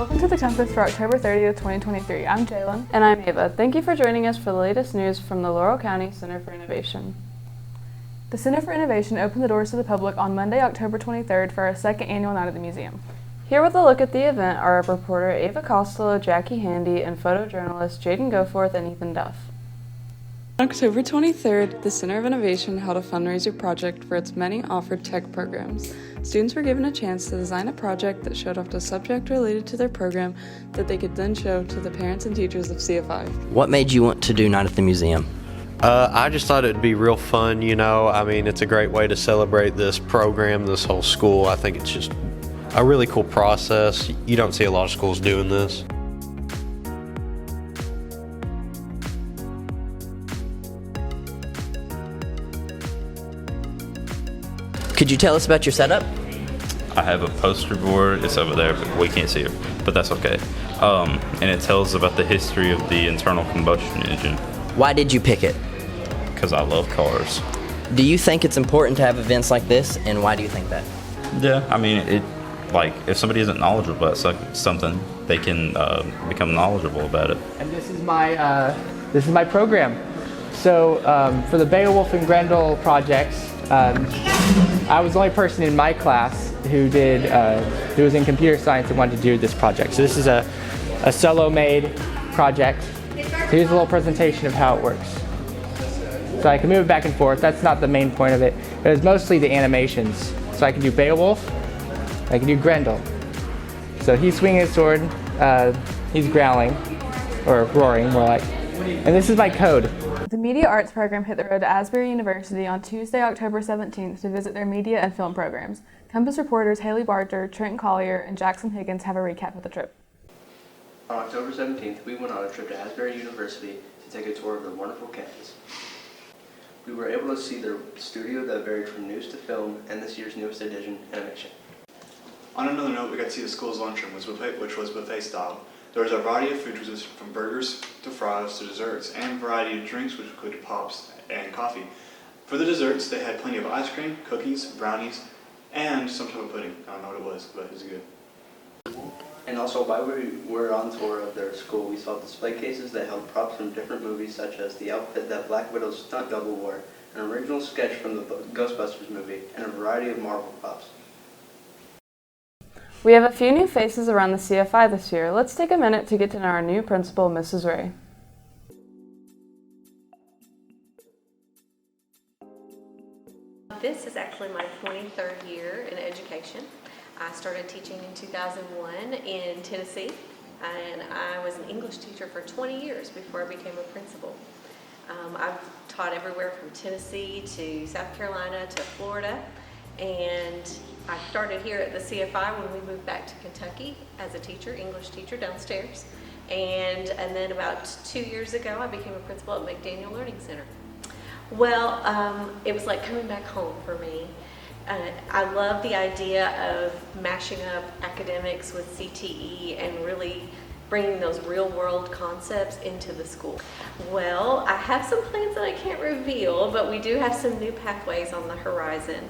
Welcome to the Compass for October 30th, 2023. I'm Jalen. And I'm Ava. Thank you for joining us for the latest news from the Laurel County Center for Innovation. The Center for Innovation opened the doors to the public on Monday, October 23rd for our second annual night at the museum. Here with a look at the event are our reporter Ava Costello, Jackie Handy, and photojournalist Jaden Goforth and Ethan Duff. On October 23rd, the Center of Innovation held a fundraiser project for its many offered tech programs. Students were given a chance to design a project that showed off a subject related to their program that they could then show to the parents and teachers of CFI. What made you want to do Night at the Museum? I just thought it'd be real fun, it's a great way to celebrate this program, this whole school. I think it's just a really cool process. You don't see a lot of schools doing this. Could you tell us about your setup? I have a poster board. It's over there, but we can't see it, but that's okay. And it tells about the history of the internal combustion engine. Why did you pick it? Because I love cars. Do you think it's important to have events like this, and why do you think that? Yeah, if somebody isn't knowledgeable about something, they can become knowledgeable about it. And this is my program. So for the Beowulf and Grendel projects, I was the only person in my class who was in computer science and wanted to do this project. So this is a solo-made project. Here's a little presentation of how it works. So I can move it back and forth. That's not the main point of it. It was mostly the animations. So I can do Beowulf, I can do Grendel. So he's swinging his sword, he's growling, or roaring more like. And this is my code. The Media Arts program hit the road to Asbury University on Tuesday, October 17th to visit their media and film programs. Compass reporters Haley Barger, Trent Collier, and Jackson Higgins have a recap of the trip. On October 17th, we went on a trip to Asbury University to take a tour of their wonderful campus. We were able to see their studio that varied from news to film and this year's newest addition, animation. On another note, we got to see the school's lunchroom, which was buffet style. There was a variety of food, which was from burgers to fries to desserts, and a variety of drinks, which included pops and coffee. For the desserts, they had plenty of ice cream, cookies, brownies, and some type of pudding. I don't know what it was, but it was good. And also, while we were on tour of their school, we saw display cases that held props from different movies, such as the outfit that Black Widow's stunt double wore, an original sketch from the Ghostbusters movie, and a variety of Marvel props. We have a few new faces around the CFI this year. Let's take a minute to get to know our new principal, Mrs. Ray. This is actually my 23rd year in education. I started teaching in 2001 in Tennessee, and I was an English teacher for 20 years before I became a principal. I've taught everywhere from Tennessee to South Carolina to Florida, and I started here at the CFI when we moved back to Kentucky as a teacher, English teacher downstairs. And then about 2 years ago, I became a principal at McDaniel Learning Center. Well, it was like coming back home for me. I love the idea of mashing up academics with CTE and really bringing those real world concepts into the school. Well, I have some plans that I can't reveal, but we do have some new pathways on the horizon.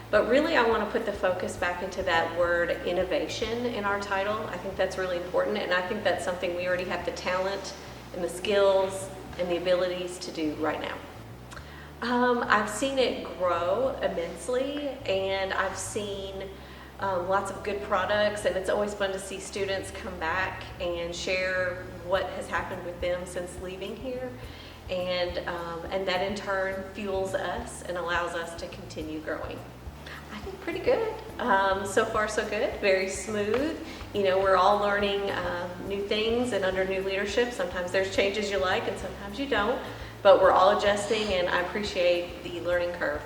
But really, I want to put the focus back into that word innovation in our title. I think that's really important, and I think that's something we already have the talent and the skills and the abilities to do right now. I've seen it grow immensely, and I've seen lots of good products, and it's always fun to see students come back and share what has happened with them since leaving here. And that in turn fuels us and allows us to continue growing. I think pretty good. So far so good, very smooth. We're all learning new things and under new leadership. Sometimes there's changes you like and sometimes you don't, but we're all adjusting, and I appreciate the learning curve.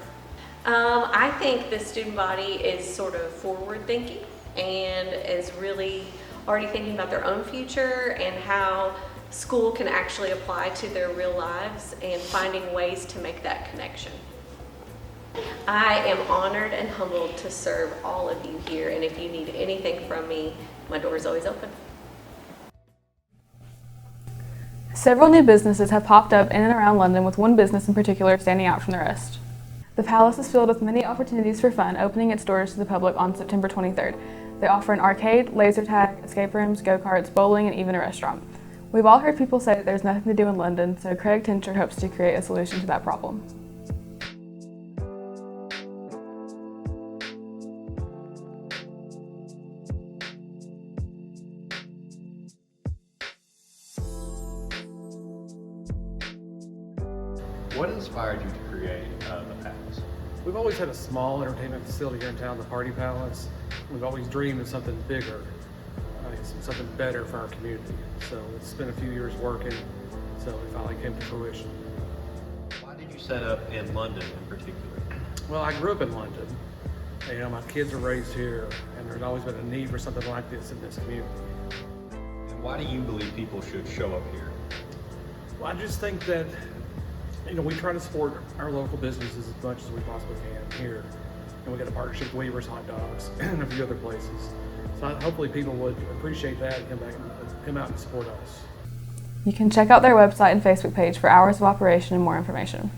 I think the student body is sort of forward thinking and is really already thinking about their own future and how school can actually apply to their real lives and finding ways to make that connection. I am honored and humbled to serve all of you here, and if you need anything from me, my door is always open. Several new businesses have popped up in and around London, with one business in particular standing out from the rest. The Palace is filled with many opportunities for fun, opening its doors to the public on September 23rd. They offer an arcade, laser tag, escape rooms, go-karts, bowling, and even a restaurant. We've all heard people say that there's nothing to do in London, so Craig Tincher hopes to create a solution to that problem. What inspired you to create the Palace? We've always had a small entertainment facility here in town, the Party Palace. We've always dreamed of something bigger, something better for our community. So it's been a few years working, so it finally came to fruition. Why did you set up in London in particular? Well, I grew up in London. You know, my kids are raised here, and there's always been a need for something like this in this community. And why do you believe people should show up here? Well, I just think that, you know, we try to support our local businesses as much as we possibly can here. And we got a partnership with Weaver's Hot Dogs and a few other places. So hopefully people would appreciate that and come out and support us. You can check out their website and Facebook page for hours of operation and more information.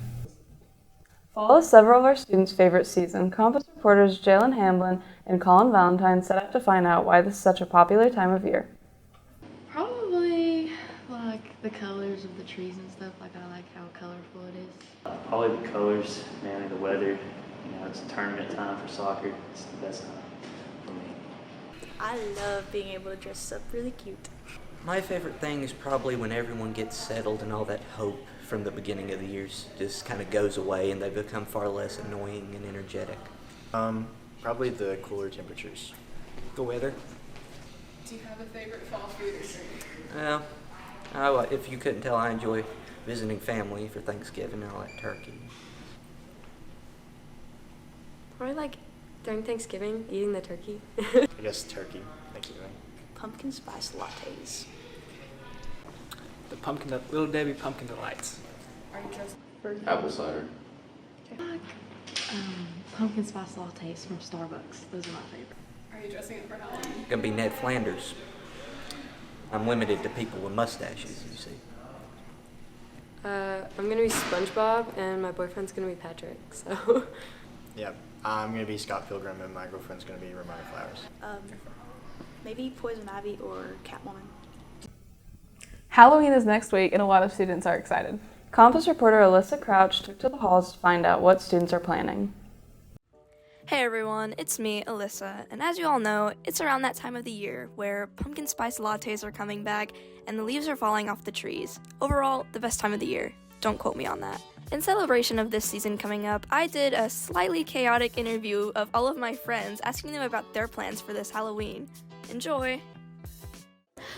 Fall is several of our students' favorite season. Compass reporters Jalen Hamblin and Colin Valentine set out to find out why this is such a popular time of year. Probably like the colors of the trees and stuff. Like I like how colorful it is. Probably the colors, mainly the weather. You know, it's tournament time for soccer. It's the best time for me. I love being able to dress up really cute. My favorite thing is probably when everyone gets settled and all that hope from the beginning of the years just kind of goes away and they become far less annoying and energetic. Probably the cooler temperatures. The weather. Do you have a favorite fall food or drink? If you couldn't tell, I enjoy visiting family for Thanksgiving and I like turkey. Probably like during Thanksgiving, eating the turkey. I guess turkey, Thanksgiving. Pumpkin spice lattes. The Little Debbie Pumpkin Delights. Are you dressed for apple cider? Pumpkin spice lattes from Starbucks. Those are my favorite. Are you dressing up for Halloween? Gonna be Ned Flanders. I'm limited to people with mustaches, you see. I'm gonna be SpongeBob and my boyfriend's gonna be Patrick, so. Yeah, I'm gonna be Scott Pilgrim and my girlfriend's gonna be Ramona Flowers. Maybe Poison Ivy or Catwoman. Halloween is next week and a lot of students are excited. Compass reporter Alyssa Crouch took to the halls to find out what students are planning. Hey everyone, it's me, Alyssa, and as you all know, it's around that time of the year where pumpkin spice lattes are coming back and the leaves are falling off the trees. Overall, the best time of the year. Don't quote me on that. In celebration of this season coming up, I did a slightly chaotic interview of all of my friends asking them about their plans for this Halloween. Enjoy!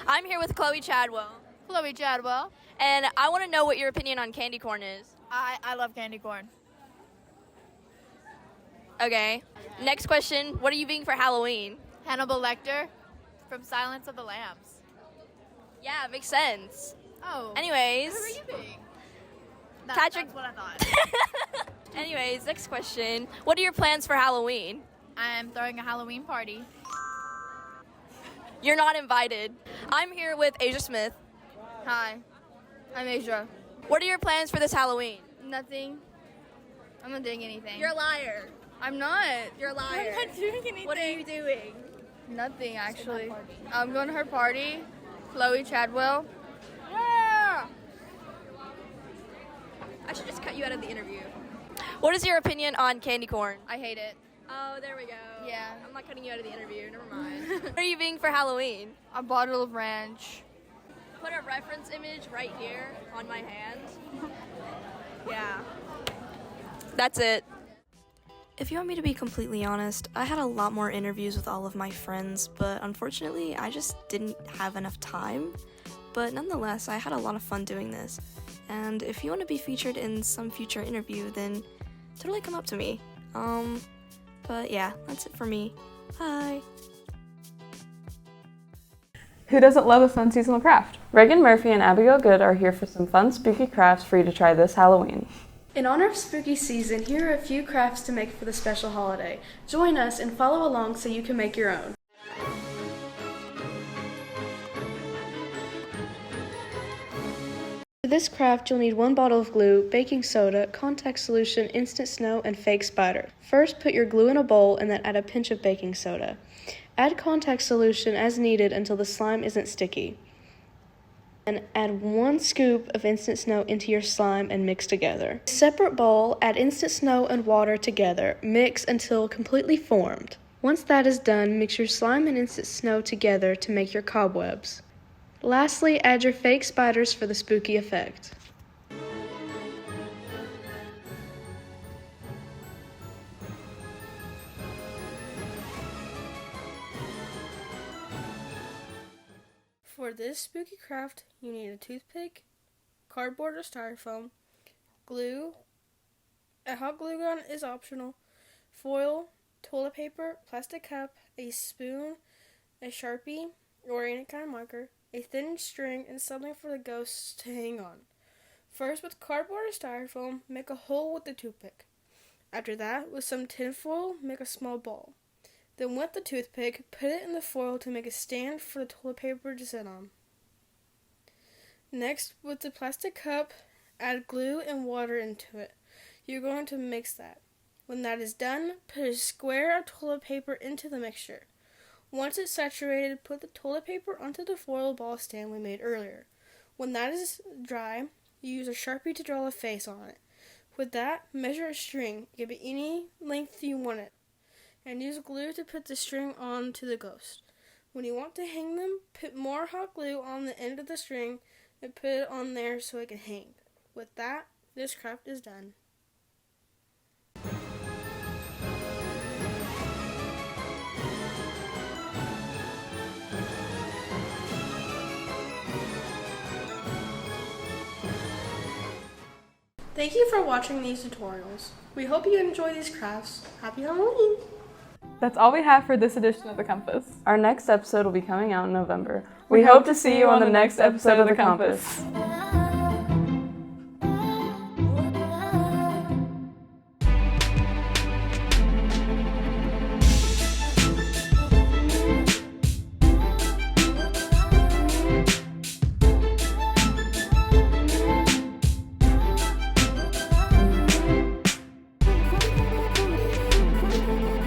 I'm here with Chloe Chadwell. Chloe Chadwell. And I want to know what your opinion on candy corn is. I love candy corn. Okay. Next question, what are you being for Halloween? Hannibal Lecter from Silence of the Lambs. Yeah, makes sense. Oh. Anyways. Who are you being? Patrick. That's what I thought. Anyways, next question. What are your plans for Halloween? I'm throwing a Halloween party. You're not invited. I'm here with Asia Smith. Hi, I'm Asia. What are your plans for this Halloween? Nothing. I'm not doing anything. You're a liar. I'm not. You're a liar. I'm not doing anything. What are you doing? Nothing, actually. I'm going to her party. Chloe Chadwell. Yeah! I should just cut you out of the interview. What is your opinion on candy corn? I hate it. Oh, there we go. Yeah. I'm not cutting you out of the interview. Never mind. What are you being for Halloween? A bottle of ranch. Put a reference image right here on my hand. Yeah. That's it. If you want me to be completely honest, I had a lot more interviews with all of my friends, but unfortunately, I just didn't have enough time. But nonetheless, I had a lot of fun doing this. And if you want to be featured in some future interview, then totally come up to me. But yeah, that's it for me. Bye. Who doesn't love a fun seasonal craft? Reagan Murphy and Abigail Good are here for some fun spooky crafts for you to try this Halloween. In honor of spooky season, here are a few crafts to make for the special holiday. Join us and follow along so you can make your own. For this craft, you'll need 1 bottle of glue, baking soda, contact solution, instant snow, and fake spider. First, put your glue in a bowl and then add a pinch of baking soda. Add contact solution as needed until the slime isn't sticky. And add 1 scoop of instant snow into your slime and mix together. In a separate bowl, add instant snow and water together. Mix until completely formed. Once that is done, mix your slime and instant snow together to make your cobwebs. Lastly, add your fake spiders for the spooky effect. For this spooky craft, you need a toothpick, cardboard or styrofoam, glue, a hot glue gun is optional, foil, toilet paper, plastic cup, a spoon, a Sharpie or any kind of marker, a thin string, and something for the ghosts to hang on. First, with cardboard or styrofoam, make a hole with the toothpick. After that, with some tin foil, make a small ball. Then with the toothpick, put it in the foil to make a stand for the toilet paper to sit on. Next, with the plastic cup, add glue and water into it. You're going to mix that. When that is done, put a square of toilet paper into the mixture. Once it's saturated, put the toilet paper onto the foil ball stand we made earlier. When that is dry, you use a Sharpie to draw a face on it. With that, measure a string, give it any length you want it, and use glue to put the string on to the ghost. When you want to hang them, put more hot glue on the end of the string and put it on there so it can hang. With that, this craft is done. Thank you for watching these tutorials. We hope you enjoy these crafts. Happy Halloween! That's all we have for this edition of The Compass. Our next episode will be coming out in November. We hope to see you on the next episode of The Compass.